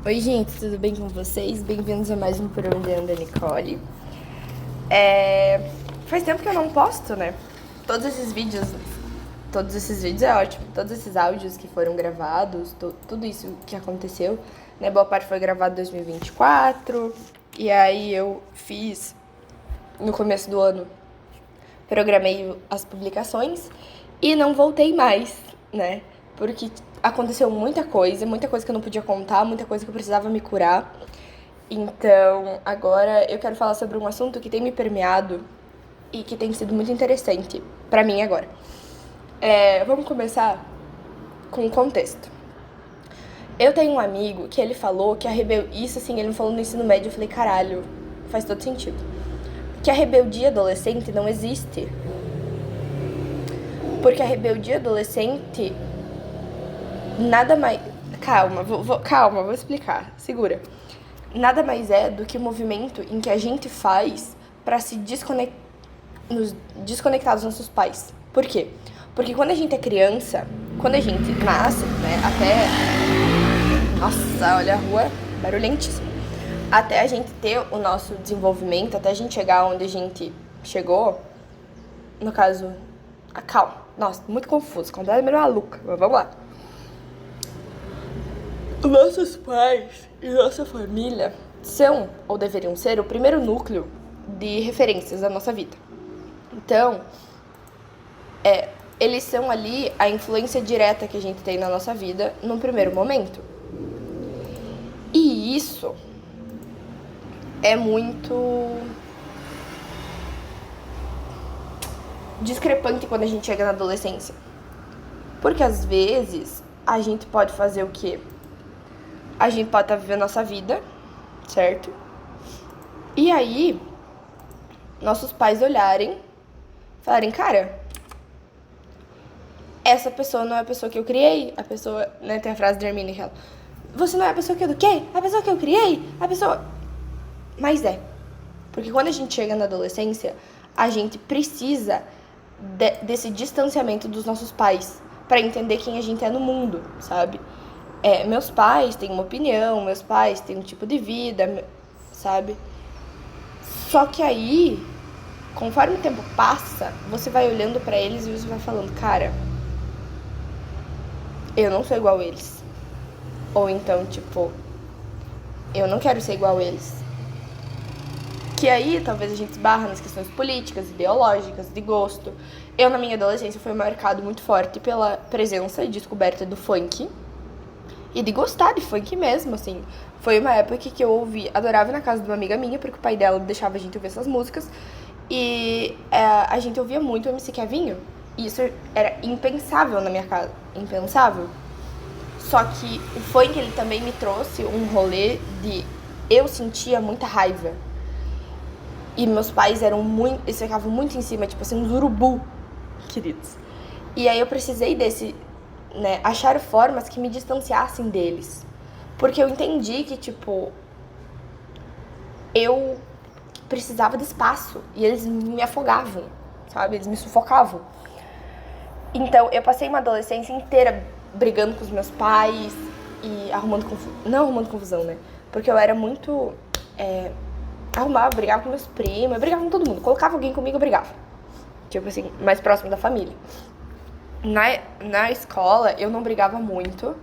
Oi, gente, tudo bem com vocês? Bem-vindos a mais um Por Onde Anda Nicole. Faz tempo que eu não posto, né? Todos esses vídeos é ótimo. Todos esses áudios que foram gravados, tudo isso que aconteceu, né? Boa parte foi gravado em 2024. E aí eu fiz, no começo do ano, programei as publicações e não voltei mais, né? Porque aconteceu muita coisa que eu não podia contar, muita coisa que eu precisava me curar. Então, agora eu quero falar sobre um assunto que tem me permeado e que tem sido muito interessante pra mim agora. Vamos começar com o contexto. Eu tenho um amigo que ele falou que a rebeldia... Isso, assim, ele me falou no ensino médio, eu falei, caralho, faz todo sentido. Que a rebeldia adolescente não existe. Porque a rebeldia adolescente nada mais... Calma, vou explicar. Segura. Nada mais é do que o movimento em que a gente faz pra se nos desconectar dos nossos pais. Por quê? Porque quando a gente é criança, quando a gente nasce, né, até... Nossa, olha a rua, barulhentíssima. Até a gente ter o nosso desenvolvimento, até a gente chegar onde a gente chegou, no caso... calma. Nossa, muito confuso, completamente maluca, mas vamos lá. Nossos pais e nossa família são, ou deveriam ser, o primeiro núcleo de referências da nossa vida. Então, eles são ali a influência direta que a gente tem na nossa vida num primeiro momento. E isso é muito discrepante quando a gente chega na adolescência. Porque às vezes a gente pode fazer o quê? A gente pode estar vivendo a nossa vida, certo? E aí, nossos pais olharem, falarem, cara, essa pessoa não é a pessoa que eu criei. A pessoa, né, tem a frase de Hermine que ela, você não é a pessoa que eu eduquei? A pessoa que eu criei? A pessoa... Mas é. Porque quando a gente chega na adolescência, a gente precisa desse distanciamento dos nossos pais pra entender quem a gente é no mundo, sabe? Meus pais têm uma opinião, meus pais têm um tipo de vida, sabe? Só que aí, conforme o tempo passa, você vai olhando pra eles e você vai falando, cara, eu não sou igual a eles. Ou então, tipo, eu não quero ser igual a eles. Que aí, talvez a gente esbarra nas questões políticas, ideológicas, de gosto. Eu, na minha adolescência, fui marcado muito forte pela presença e descoberta do funk. E de gostar de funk mesmo, assim. Foi uma época que eu adorava ir na casa de uma amiga minha, porque o pai dela deixava a gente ouvir essas músicas. E a gente ouvia muito o MC Kevinho. E isso era impensável na minha casa. Impensável. Só que o funk, ele também me trouxe um rolê de... Eu sentia muita raiva. E meus pais eles ficavam muito em cima, tipo assim, uns urubu, queridos. E aí eu precisei né, achar formas que me distanciassem deles. Porque eu entendi que, tipo, eu precisava de espaço. E eles me afogavam, sabe? Eles me sufocavam. Então, eu passei uma adolescência inteira brigando com os meus pais e não arrumando confusão, né? Porque eu era muito... brigava com meus primos, eu brigava com todo mundo. Colocava alguém comigo, eu brigava. Tipo assim, mais próximo da família. Na escola, eu não brigava muito,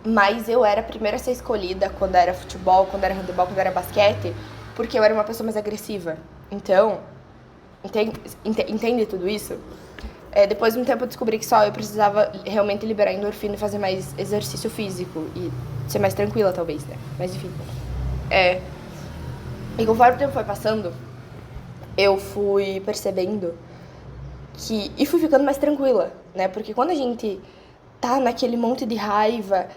mas eu era a primeira a ser escolhida quando era futebol, quando era handebol, quando era basquete, porque eu era uma pessoa mais agressiva. Então, entende tudo isso? Depois de um tempo eu descobri que só eu precisava realmente liberar endorfina e fazer mais exercício físico e ser mais tranquila, talvez, né? Mas enfim. E conforme o tempo foi passando, eu fui percebendo e fui ficando mais tranquila, né? Porque quando a gente tá naquele monte de raiva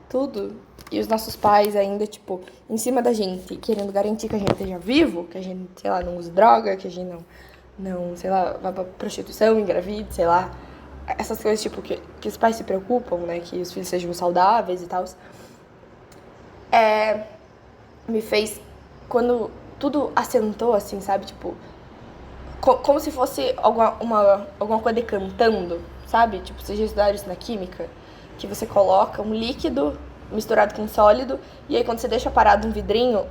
tudo, e os nossos pais ainda, tipo, em cima da gente, querendo garantir que a gente esteja vivo, que a gente, sei lá, não use droga, que a gente não, sei lá, vá pra prostituição, engravide, sei lá. Essas coisas, tipo, que os pais se preocupam, né? Que os filhos sejam saudáveis e tal. Me fez, quando tudo assentou, assim, sabe? Tipo, como se fosse alguma coisa decantando, sabe? Tipo, vocês já estudaram isso na química? que você coloca um líquido misturado com sólido, e aí quando você deixa parado um vidrinho,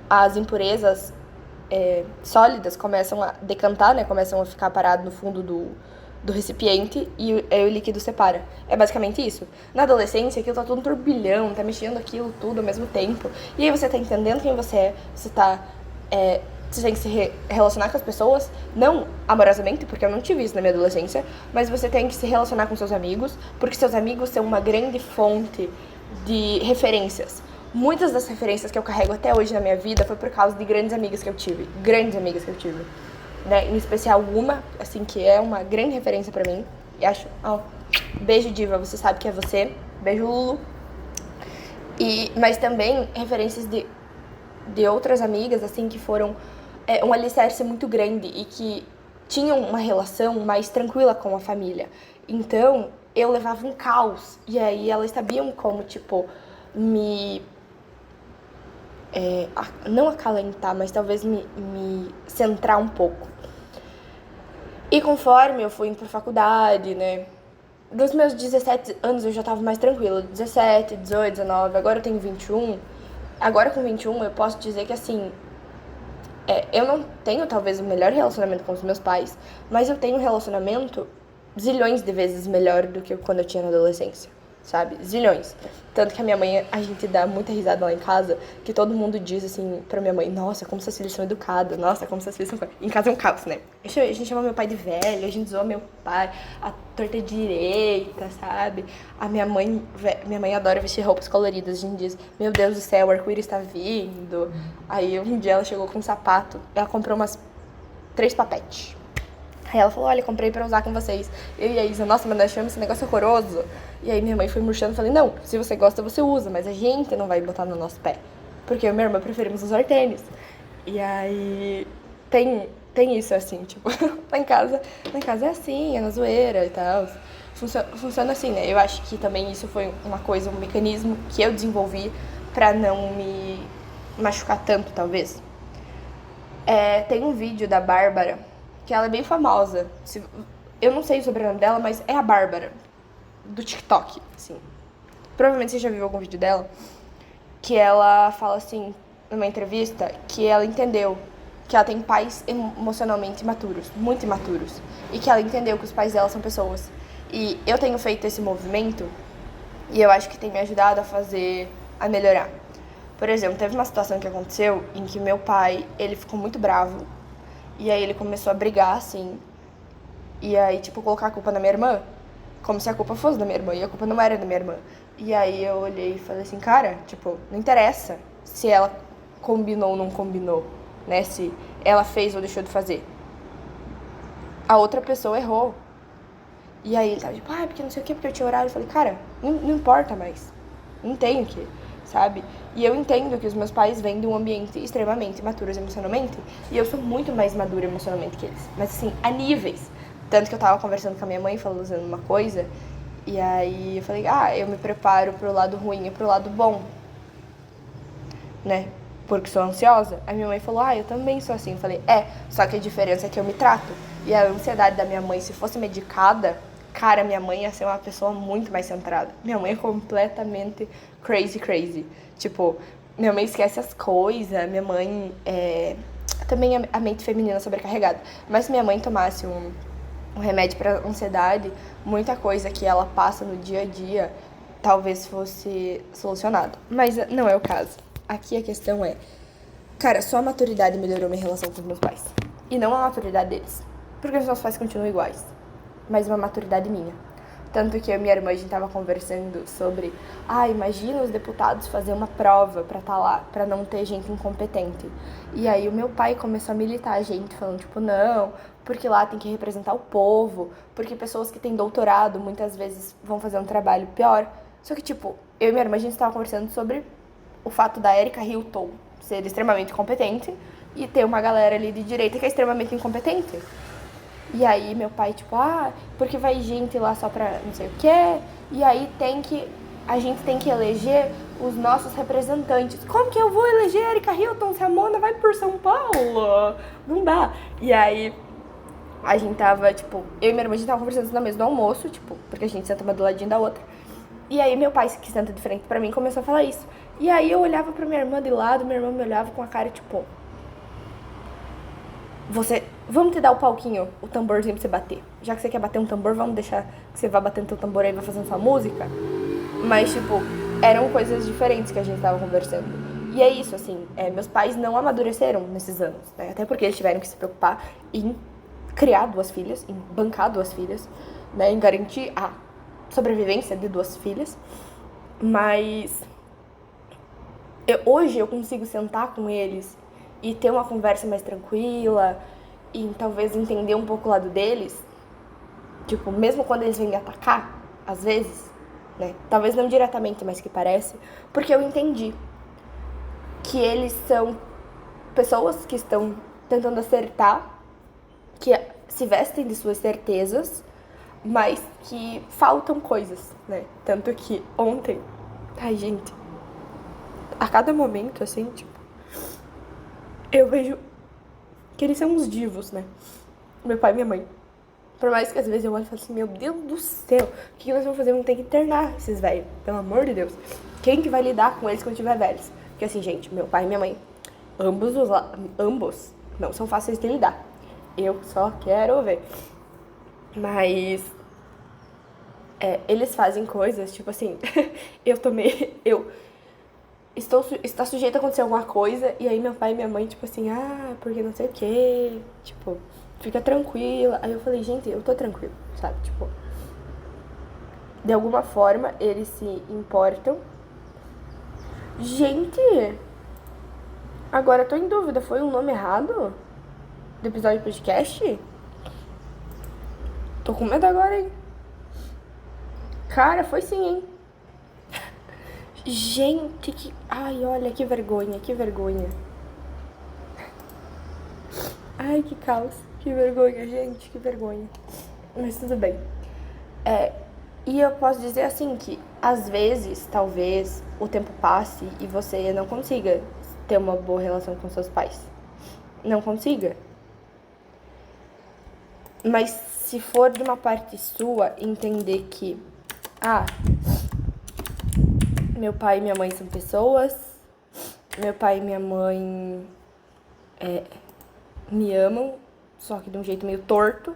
as impurezas sólidas começam a decantar, né? Começam a ficar parado no fundo do recipiente e aí o líquido separa. É basicamente isso. Na adolescência, aquilo tá tudo um turbilhão, tá mexendo aquilo tudo ao mesmo tempo. E aí você tá entendendo quem você é, você tem que se relacionar com as pessoas, não amorosamente, porque eu não tive isso na minha adolescência, mas você tem que se relacionar com seus amigos, porque seus amigos são uma grande fonte de referências. Muitas das referências que eu carrego até hoje na minha vida foi por causa de grandes amigas que eu tive. Né? Em especial uma, assim, que é uma grande referência pra mim. E acho, beijo, diva, você sabe que é você. Beijo, Lulu. Mas também referências de outras amigas, assim, que foram um alicerce muito grande e que tinham uma relação mais tranquila com a família. Então, eu levava um caos. E aí elas sabiam como, tipo, não acalentar, mas talvez me centrar um pouco. E conforme eu fui indo pra faculdade, né, dos meus 17 anos eu já tava mais tranquila, 17, 18, 19, agora eu tenho 21. Agora com 21 eu posso dizer que, assim, eu não tenho talvez o melhor relacionamento com os meus pais, mas eu tenho um relacionamento zilhões de vezes melhor do que quando eu tinha na adolescência, sabe? Zilhões. Tanto que a minha mãe, a gente dá muita risada lá em casa, que todo mundo diz assim pra minha mãe: nossa, como seus filhos são educados, nossa, como seus filhos são... Em casa é um caos, né? A gente chama meu pai de velho, a gente zoa meu pai, a torta direita, sabe? Minha mãe adora vestir roupas coloridas, a gente diz: meu Deus do céu, o arco-íris está vindo. Aí um dia ela chegou com um sapato, ela comprou 3 papetes. Aí ela falou: olha, comprei pra usar com vocês. Eu e a Isa: nossa, mas nós achamos esse negócio horroroso. E aí minha mãe foi murchando e falei: não, se você gosta, você usa, mas a gente não vai botar no nosso pé. Porque eu e minha irmã preferimos usar tênis. E aí tem isso, assim, tipo, lá em casa é assim, é na zoeira e tal. Funciona assim, né? Eu acho que também isso foi uma coisa, um mecanismo que eu desenvolvi pra não me machucar tanto, talvez. Tem um vídeo da Bárbara, que ela é bem famosa. Eu não sei o sobrenome dela, mas é a Bárbara, do TikTok, assim. Provavelmente você já viu algum vídeo dela, que ela fala assim, numa entrevista, que ela entendeu que ela tem pais emocionalmente imaturos, muito imaturos, e que ela entendeu que os pais dela são pessoas. E eu tenho feito esse movimento, e eu acho que tem me ajudado a melhorar. Por exemplo, teve uma situação que aconteceu em que meu pai, ele ficou muito bravo, e aí ele começou a brigar, assim, e aí, tipo, colocar a culpa na minha irmã, como se a culpa fosse da minha irmã, e a culpa não era da minha irmã. E aí eu olhei e falei assim: cara, tipo, não interessa se ela combinou ou não combinou, né, se ela fez ou deixou de fazer. A outra pessoa errou. E aí ele tava tipo: porque não sei o que, porque eu tinha horário. Eu falei: cara, não importa mais, não tenho que, sabe? E eu entendo que os meus pais vêm de um ambiente extremamente maturos emocionalmente, e eu sou muito mais madura emocionalmente que eles, mas assim, a níveis. Tanto que eu tava conversando com a minha mãe, falando uma coisa, e aí eu falei: eu me preparo pro lado ruim e pro lado bom, né? Porque sou ansiosa. A minha mãe falou: eu também sou assim. Eu falei: só que a diferença é que eu me trato. E a ansiedade da minha mãe, se fosse medicada, cara, minha mãe ia ser uma pessoa muito mais centrada. Minha mãe é completamente crazy. Tipo, minha mãe esquece as coisas, minha mãe também a mente feminina sobrecarregada. Mas se minha mãe tomasse um remédio para ansiedade, muita coisa que ela passa no dia a dia talvez fosse solucionada. Mas não é o caso. Aqui a questão é: cara, só a maturidade melhorou minha relação com os meus pais. E não a maturidade deles. Porque os meus pais continuam iguais. Mas uma maturidade minha. Tanto que eu e minha irmã, a gente tava conversando sobre: imagina os deputados fazer uma prova pra estar lá, pra não ter gente incompetente. E aí o meu pai começou a militar a gente, falando tipo: não, porque lá tem que representar o povo, porque pessoas que têm doutorado muitas vezes vão fazer um trabalho pior. Só que, tipo, eu e minha irmã, a gente tava conversando sobre o fato da Erika Hilton ser extremamente competente e ter uma galera ali de direita que é extremamente incompetente. E aí meu pai, tipo: porque vai gente lá só pra não sei o quê, e aí a gente tem que eleger os nossos representantes. Como que eu vou eleger a Erika Hilton se a Mona vai por São Paulo? Não dá. E aí a gente tava, tipo, eu e minha irmã, a gente tava conversando na mesa do almoço, tipo, porque a gente senta uma do ladinho da outra. E aí meu pai, que senta de frente pra mim, começou a falar isso. E aí eu olhava pra minha irmã de lado, minha irmã me olhava com a cara tipo... Vamos te dar o palquinho, o tamborzinho pra você bater. Já que você quer bater um tambor, vamos deixar que você vá batendo teu tambor aí e vai fazendo sua música. Mas, tipo, eram coisas diferentes que a gente tava conversando. E é isso, assim, meus pais não amadureceram nesses anos, né? Até porque eles tiveram que se preocupar em criar 2 filhas, em bancar 2 filhas, né? Em garantir a sobrevivência de 2 filhas. Mas hoje eu consigo sentar com eles e ter uma conversa mais tranquila e talvez entender um pouco o lado deles. Tipo, mesmo quando eles vêm me atacar, às vezes, né? Talvez não diretamente, mas que parece. Porque eu entendi que eles são pessoas que estão tentando acertar, que se vestem de suas certezas, mas que faltam coisas, né? Tanto que ontem... Ai, gente... A cada momento, assim, tipo... Eu vejo que eles são uns divos, né? Meu pai e minha mãe. Por mais que às vezes eu olho e falo assim, meu Deus do céu, o que nós vamos fazer? Vamos ter que internar esses velhos, pelo amor de Deus. Quem que vai lidar com eles quando tiver velhos? Porque assim, gente, meu pai e minha mãe, ambos não são fáceis de lidar. Eu só quero ver. Mas eles fazem coisas, tipo assim, está sujeito a acontecer alguma coisa, e aí meu pai e minha mãe, tipo assim, porque não sei o quê, tipo, fica tranquila. Aí eu falei, gente, eu tô tranquila, sabe, tipo, de alguma forma eles se importam. Gente, agora eu tô em dúvida, foi um nome errado do episódio do podcast? Tô com medo agora, hein? Cara, foi sim, hein? Gente, que... Ai, olha, que vergonha, que vergonha. Ai, que caos. Que vergonha, gente, que vergonha. Mas tudo bem. E eu posso dizer assim que, às vezes, talvez, o tempo passe e você não consiga ter uma boa relação com seus pais. Não consiga. Mas se for de uma parte sua, entender que... meu pai e minha mãe são pessoas, meu pai e minha mãe me amam, só que de um jeito meio torto,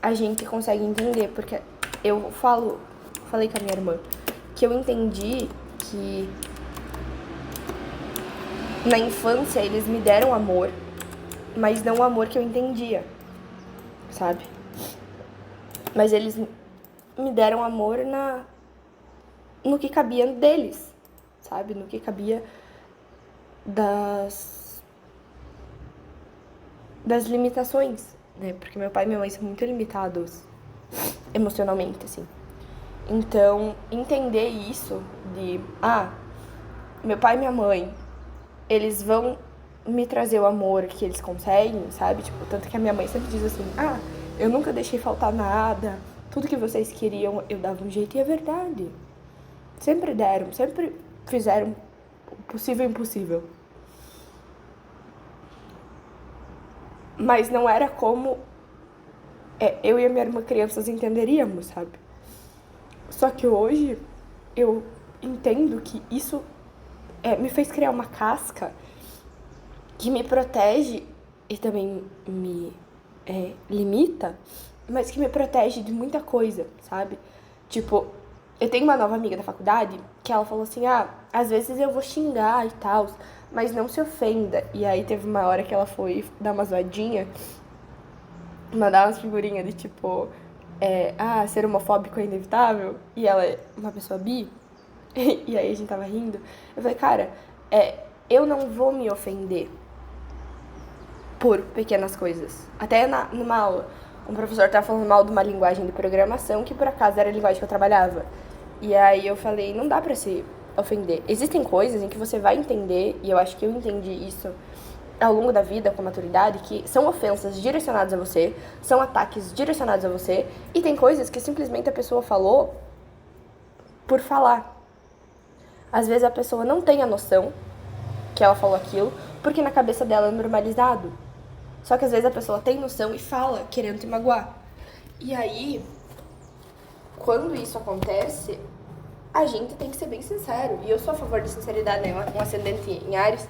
a gente consegue entender, porque eu falei com a minha irmã, que eu entendi que na infância eles me deram amor, mas não o amor que eu entendia, sabe? Mas eles me deram amor no que cabia deles, sabe? No que cabia das limitações, né? Porque meu pai e minha mãe são muito limitados emocionalmente, assim. Então, entender isso de... meu pai e minha mãe, eles vão me trazer o amor que eles conseguem, sabe? Tipo, tanto que a minha mãe sempre diz assim, eu nunca deixei faltar nada, tudo que vocês queriam eu dava um jeito, e é verdade. Sempre deram, sempre fizeram o possível e impossível. Mas não era como eu e a minha irmã crianças entenderíamos, sabe? Só que hoje eu entendo que isso me fez criar uma casca que me protege e também me limita, mas que me protege de muita coisa, sabe? Tipo, eu tenho uma nova amiga da faculdade que ela falou assim, às vezes eu vou xingar e tal, mas não se ofenda. E aí teve uma hora que ela foi dar uma zoadinha, mandar umas figurinhas de tipo, ser homofóbico é inevitável, e ela é uma pessoa bi, e aí a gente tava rindo. Eu falei, cara, eu não vou me ofender por pequenas coisas. Até numa aula, um professor tava falando mal de uma linguagem de programação que por acaso era a linguagem que eu trabalhava. E aí eu falei, não dá pra se ofender. Existem coisas em que você vai entender, e eu acho que eu entendi isso ao longo da vida, com maturidade, que são ofensas direcionadas a você, são ataques direcionados a você, e tem coisas que simplesmente a pessoa falou por falar. Às vezes a pessoa não tem a noção que ela falou aquilo, porque na cabeça dela é normalizado. Só que às vezes a pessoa tem noção e fala, querendo te magoar. E aí, quando isso acontece, a gente tem que ser bem sincero. E eu sou a favor de sinceridade, né? Um ascendente em Áries.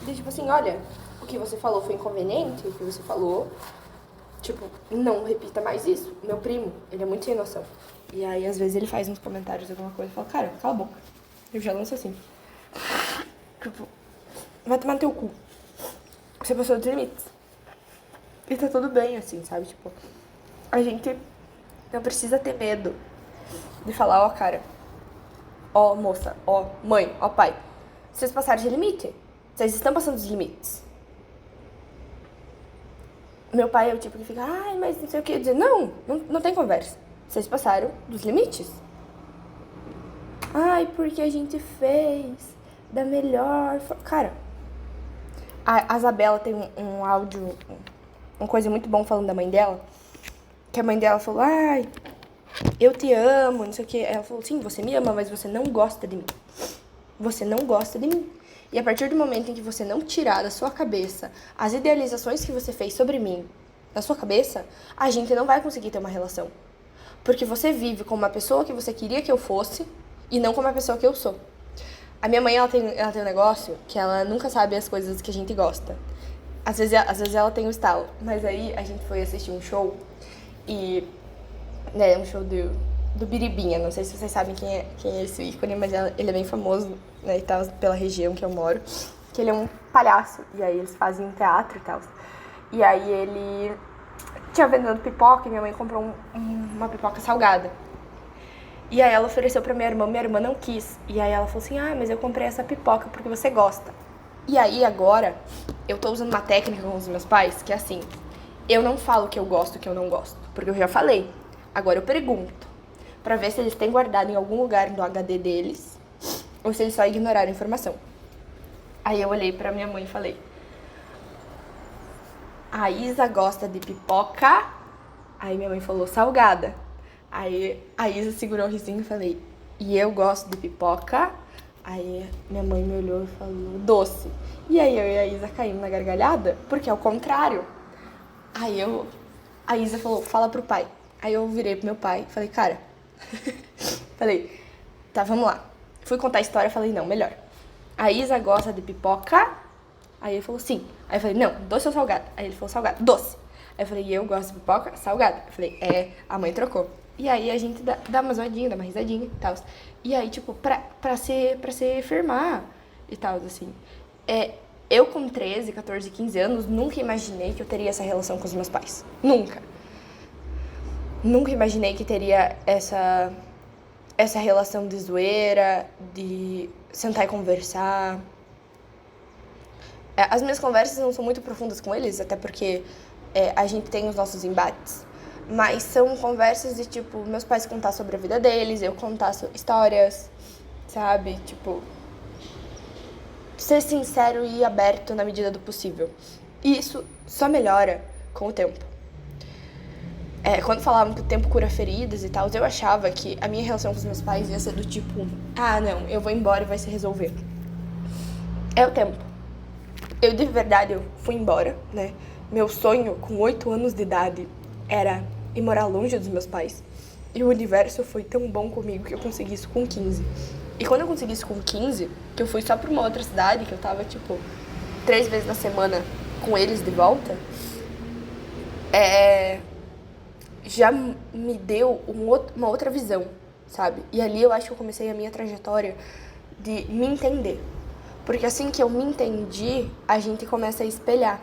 De tipo assim, olha, o que você falou foi inconveniente, o que você falou, tipo, não repita mais isso. Meu primo, ele é muito sem noção. E aí, às vezes, ele faz uns comentários, alguma coisa, e fala, cara, cala a boca. Eu já lanço assim. Tipo, vai tomar no teu cu. Você passou dos limites. E tá tudo bem, assim, sabe? Tipo, a gente não precisa ter medo de falar, ó, cara, ó, moça, ó, mãe, ó, pai. Vocês passaram de limite. Vocês estão passando dos limites. Meu pai é o tipo que fica, ai, mas não sei o que. Dizer, não tem conversa. Vocês passaram dos limites. Ai, porque a gente fez da melhor forma. Cara, a Isabela tem um áudio, uma coisa muito bom falando da mãe dela. Que a mãe dela falou, ai, eu te amo, não sei o que. Ela falou, sim, você me ama, mas você não gosta de mim. Você não gosta de mim. E a partir do momento em que você não tirar da sua cabeça as idealizações que você fez sobre mim, da sua cabeça, a gente não vai conseguir ter uma relação. Porque você vive como uma pessoa que você queria que eu fosse e não como a pessoa que eu sou. A minha mãe, ela tem um negócio que ela nunca sabe as coisas que a gente gosta. Às vezes ela tem o estalo. Mas aí a gente foi assistir um show e... né, um show do Biribinha. Não sei se vocês sabem quem é esse ícone, mas ele é bem famoso, né, e tal, pela região que eu moro. Que ele é um palhaço. E aí eles fazem teatro e tal. E aí ele tinha vendendo pipoca e minha mãe comprou uma pipoca salgada. E aí ela ofereceu pra minha irmã não quis. E aí ela falou assim, ah, mas eu comprei essa pipoca porque você gosta. E aí agora, eu tô usando uma técnica com os meus pais, que é assim, eu não falo que eu gosto, que eu não gosto, porque eu já falei. Agora eu pergunto, pra ver se eles têm guardado em algum lugar do HD deles, ou se eles só ignoraram a informação. Aí eu olhei pra minha mãe e falei, a Isa gosta de pipoca? Aí minha mãe falou, salgada. Aí a Isa segurou o risinho e falei, e eu gosto de pipoca? Aí minha mãe me olhou e falou, doce. E aí eu e a Isa caímos na gargalhada, porque é o contrário. Aí a Isa falou, fala pro pai. Aí eu virei pro meu pai e falei, cara, falei, tá, vamos lá. Fui contar a história e falei, não, melhor. A Isa gosta de pipoca? Aí ele falou, sim. Aí eu falei, não, doce ou salgado? Aí ele falou, salgado, doce. Aí eu falei, e eu gosto de pipoca? Salgado. Eu falei, a mãe trocou. E aí a gente dá uma zoadinha, dá uma risadinha e tal. E aí, tipo, pra se firmar e tal, assim. Eu com 13, 14, 15 anos, nunca imaginei que eu teria essa relação com os meus pais. Nunca. Nunca imaginei que teria essa relação de zoeira, de sentar e conversar. As minhas conversas não são muito profundas com eles, até porque a gente tem os nossos embates. Mas são conversas de, tipo, meus pais contar sobre a vida deles, eu contar histórias, sabe? Tipo, ser sincero e aberto na medida do possível. E isso só melhora com o tempo. Quando falavam que o tempo cura feridas e tal, eu achava que a minha relação com os meus pais ia ser do tipo, ah, não, eu vou embora e vai se resolver. É o tempo. Eu, de verdade, eu fui embora, né? Meu sonho, com 8 anos de idade, era ir morar longe dos meus pais. E o universo foi tão bom comigo que eu consegui isso com 15. E quando eu consegui isso com 15, que eu fui só pra uma outra cidade, que eu tava, tipo, 3 vezes na semana com eles de volta, já me deu uma outra visão, sabe? E ali eu acho que eu comecei a minha trajetória de me entender. Porque assim que eu me entendi, a gente começa a espelhar.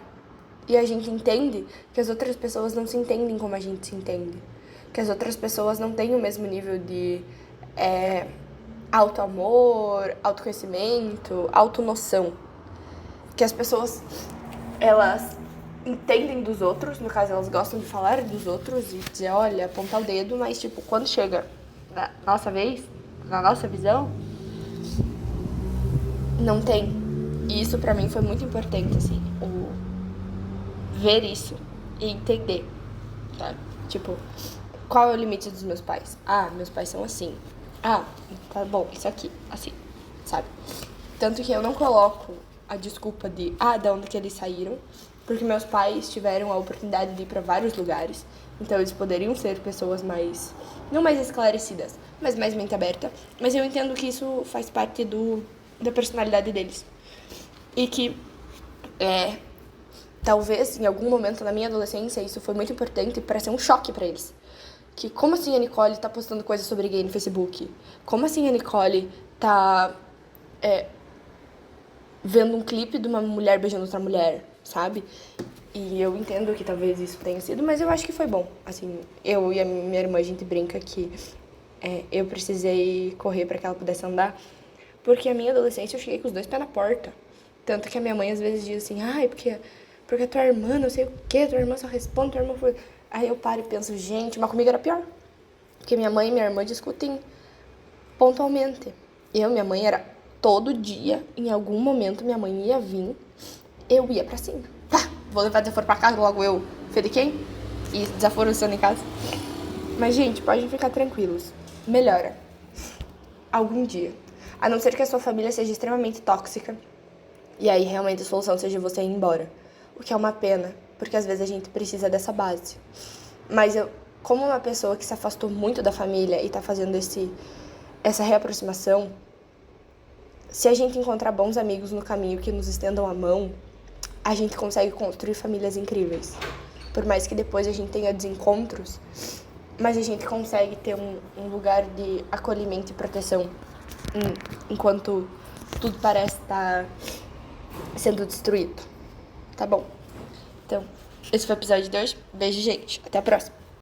E a gente entende que as outras pessoas não se entendem como a gente se entende. Que as outras pessoas não têm o mesmo nível de autoamor, autoconhecimento, autonoção. Que as pessoas, elas entendem dos outros, no caso, elas gostam de falar dos outros e dizer, olha, apontar o dedo, mas, tipo, quando chega na nossa vez, na nossa visão, não tem. E isso pra mim foi muito importante, assim, ver isso e entender, tá? Tipo, qual é o limite dos meus pais? Ah, meus pais são assim. Ah, tá bom, isso aqui, assim, sabe? Tanto que eu não coloco a desculpa de, da onde que eles saíram, porque meus pais tiveram a oportunidade de ir para vários lugares, então eles poderiam ser pessoas mais, não mais esclarecidas, mas mais mente aberta, mas eu entendo que isso faz parte da personalidade deles. E que, talvez, em algum momento da minha adolescência, isso foi muito importante para ser um choque para eles. Que como assim a Nicole tá postando coisas sobre gay no Facebook? Como assim a Nicole tá vendo um clipe de uma mulher beijando outra mulher, sabe? E eu entendo que talvez isso tenha sido, mas eu acho que foi bom. Assim, eu e a minha irmã, a gente brinca que eu precisei correr para que ela pudesse andar, porque a minha adolescência eu cheguei com os dois pés na porta. Tanto que a minha mãe às vezes diz assim, ai, porque a tua irmã, não sei o quê, tua irmã só responde, tua irmã foi... Aí eu paro e penso, gente, mas comigo era pior. Porque minha mãe e minha irmã discutem pontualmente. Eu e minha mãe era todo dia, em algum momento minha mãe ia vir, eu ia pra cima. Pá, vou levar desaforo pra casa, logo eu, fê de quem? E desaforo estando em casa. Mas, gente, podem ficar tranquilos. Melhora. Algum dia. A não ser que a sua família seja extremamente tóxica. E aí, realmente, a solução seja você ir embora. O que é uma pena, porque às vezes a gente precisa dessa base. Mas eu, como uma pessoa que se afastou muito da família e tá fazendo essa reaproximação, se a gente encontrar bons amigos no caminho que nos estendam a mão, a gente consegue construir famílias incríveis. Por mais que depois a gente tenha desencontros, mas a gente consegue ter um lugar de acolhimento e proteção enquanto tudo parece estar sendo destruído. Tá bom? Então, esse foi o episódio de hoje. Beijo, gente. Até a próxima.